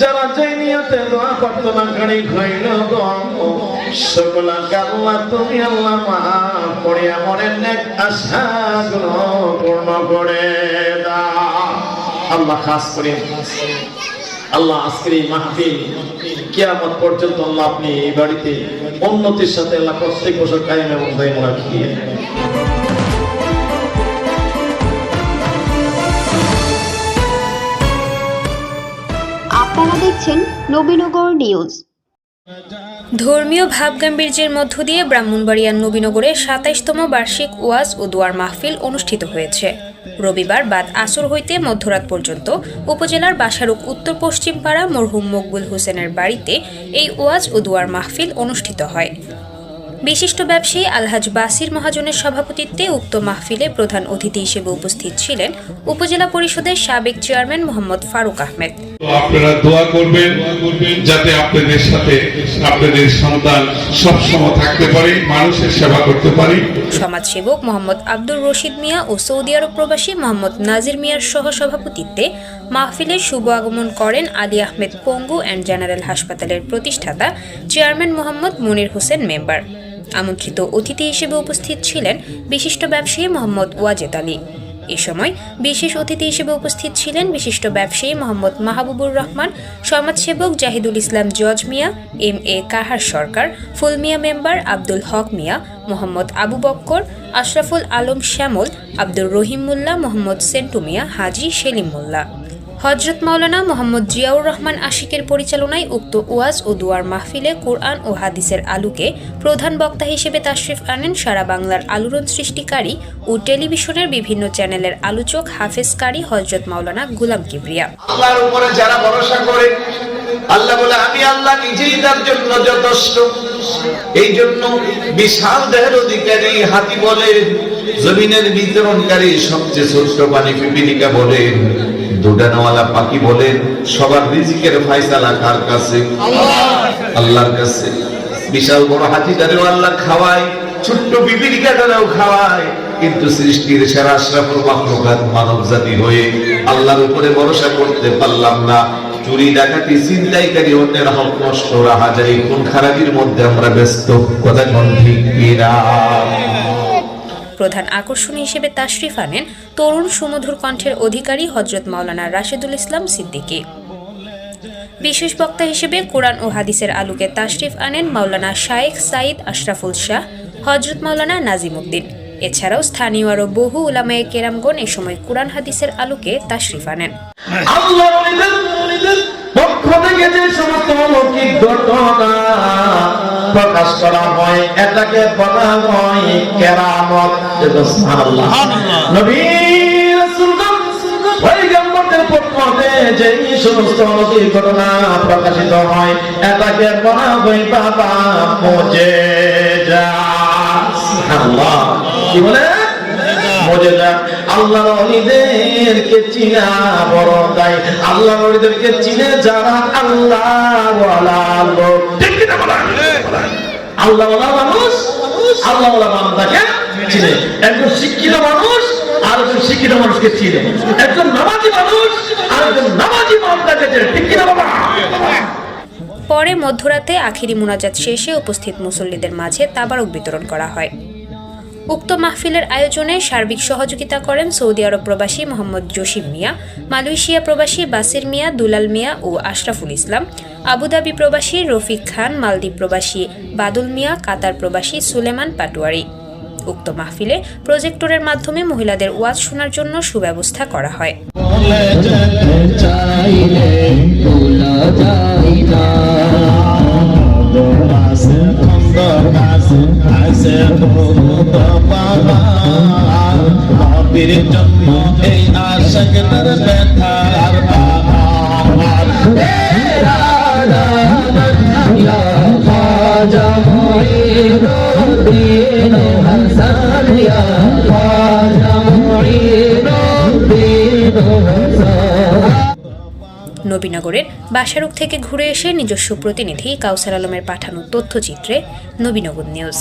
যারা যেই নিয়তে দোয়া প্রার্থনা করি হইল গো সকলকে আল্লাহ তুমি আল্লাহ মাফ করে আমাদের নেক আশাগুলো পূর্ণ করে দাও আল্লাহ। খাস করে আল্লাহ আজকের এই মাহফিল কিয়ামত পর্যন্ত আল্লাহ আপনি এই বাড়িতে উন্নতির সাথে আল্লাহ প্রত্যেক বছর কায়েম এবং দায়ম রাখিয়ে। আপনারা দেখছেন নবীনগর নিউজ। ধর্মীয় ভাবগাম্ভীর্যের মধ্য দিয়ে ব্রাহ্মণবাড়িয়ার নবীনগরে ২৭তম বার্ষিক ওয়াজ ও দোয়ার মাহফিল অনুষ্ঠিত হয়েছে। রবিবার বাদ আসর হইতে মধ্যরাত পর্যন্ত উপজেলার বাসারুক উত্তর পশ্চিম পাড়া মরহুম মকবুল হোসেনের বাড়িতে এই ওয়াজ ও দোয়ার মাহফিল অনুষ্ঠিত হয়। বিশিষ্ট ব্যবসায়ী আলহাজ বাসির মহাজনের সভাপতিত্বে উক্ত মাহফিলে প্রধান অতিথি হিসেবে উপস্থিত ছিলেন উপজেলা পরিষদের সাবেক চেয়ারম্যান মোহাম্মদ ফারুক আহমেদ। আপনারা দোয়া করবেন যাতে আপনাদের সাথে আপনাদের সন্তান সবসময় থাকতে পারে, মানুষের সেবা করতে পারে। সমাজসেবক মোহাম্মদ আব্দুর রশিদ মিয়া ও সৌদি আরব প্রবাসী মোহাম্মদ নাজির মিয়ার সহ সভাপতিত্বে মাহফিলে শুভ আগমন করেন আলী আহমেদ পঙ্গু অ্যান্ড জেনারেল হাসপাতালের প্রতিষ্ঠাতা চেয়ারম্যান মোহাম্মদ মনির হোসেন মেম্বার। আমন্ত্রিত অতিথি হিসেবে উপস্থিত ছিলেন বিশিষ্ট ব্যবসায়ী মোহাম্মদ ওয়াজেদ আলী। এ সময় বিশেষ অতিথি হিসেবে উপস্থিত ছিলেন বিশিষ্ট ব্যবসায়ী মোহাম্মদ মাহবুবুর রহমান, সমাজসেবক জাহিদুল ইসলাম জজ মিয়া, MA কাহার সরকার, ফুলমিয়া মেম্বার আব্দুল হক মিয়া, মোহাম্মদ আবু বক্কর, আশরাফুল আলম শ্যামল, আব্দুর রহিম মোল্লা, মোহাম্মদ সেন্টু মিয়া, হাজি সেলিম মোল্লা। হযরত মাওলানা মোহাম্মদ জিয়াউর রহমান আশিকের পরিচালনায় উক্ত ওয়াজ ও দুয়ার মাহফিলে কোরআন ও হাদিসের আলোকে প্রধান বক্তা হিসেবে তাশরিফ আনেন সারা বাংলার আলোড়ন সৃষ্টিকারী ও টেলিভিশনের বিভিন্ন চ্যানেলের আলোচক হাফেজ কারি হযরত মাওলানা গোলাম কিবরিয়া। আল্লাহর উপরে যারা ভরসা করে, আল্লাহ বলে আমি আল্লাহ নিজেই তার জন্য যথেষ্ট। এই জন্য বিশাল দেহের অধিকারী হাতি বলেন, জমিনের বিতরণকারী সবচেয়ে ছোট্ট পানি পিপিলিকা বলেন, দুডানাওয়ালা পাখি বলেন, সবার রিজিকের ফয়সালা কার কাছে? আল্লাহর কাছে। বিশাল বড় হাতিটারেও আল্লাহ খাওয়ায়, ছোট্ট পিপিলিকাটারেও খাওয়ায়, কিন্তু সৃষ্টির সেরা আশরাফুল মাখলুকাত মানব জাতি হয়ে আল্লাহর উপরে ভরসা করতে পারলাম না। চুরি ডাকাতি ছিনতাইকারী অন্যের হক নষ্ট রাহাজারি কোন খারাপির মধ্যে আমরা ব্যস্ত, কথা কোন ঠিক কিনা? প্রধান আকর্ষণ হিসেবে তাশরিফ আনেন তরুণ সুমধুর কণ্ঠের অধিকারী হযরত মাওলানা রাশেদুল ইসলাম সিদ্দিকী। বিশেষ বক্তা হিসেবে কোরআন ও হাদিসের আলোকে তাশরিফ আনেন মাওলানা শায়েখ সাইদ আশরাফুল শাহ, হযরত মাওলানা নাজিম উদ্দিন। এছাড়াও স্থানীয় আরো বহু উলামায়ে কেরামগণ এ সময় কোরআন হাদিসের আলোকে তাশরিফ আনেন। আল্লাহর পক্ষ থেকে যে সমস্ত অলৌকিক ঘটনা প্রকাশ করা হয় এটাকে বলা হয় কেরামত। সুবহানাল্লাহ। নবী রাসূলগণ পয়গম্বরদের পক্ষ থেকে যে সমস্ত অলৌকিক ঘটনা প্রকাশিত হয় এটাকে বলা হয় বাবা মুজিজা। সুবহানাল্লাহ। কি বলে? মুজিজা। আল্লাহর ওলিদেরকে চিনা বড় দায়। আল্লাহর ওলিদেরকে চিনে যারা আল্লাহওয়ালা লোক, ঠিক কি না বলেন? আল্লাহওয়ালা মানুষ আল্লাহওয়ালা বান্দাকে চিনে। একজন শিক্ষিত মানুষ আর একজন শিক্ষিত মানুষকে চিনে। একজন নামাজি মানুষ আর একজন নামাজি বান্দাকে চিনে, ঠিক কি না বাবা? পরে মধ্যরাতে আখিরি মুনাজাত শেষে উপস্থিত মুসল্লিদের মাঝে তাবারক বিতরণ করা হয়। উক্ত মাহফিলের আয়োজনে সার্বিক সহযোগিতা করেন সৌদি আরব প্রবাসী মোহাম্মদ জসিম মিয়া, মালয়েশিয়া প্রবাসী বাসির মিয়া, দুলাল মিয়া ও আশরাফুল ইসলাম, আবুধাবি প্রবাসী রফিক খান, মালদ্বীপ প্রবাসী বাদুল মিয়া, কাতার প্রবাসী সুলেমান পাটোয়ারি। উক্ত মাহফিলে প্রজেক্টরের মাধ্যমে মহিলাদের ওয়াজ শোনার জন্য সুব্যবস্থা করা হয়। জন্ম এই আশাকের ব্যথার নবীনগরের বাসারুক থেকে ঘুরে এসে নিজস্ব প্রতিনিধি কাউসার আলমের পাঠানো তথ্যচিত্রে নবীনগর নিউজ।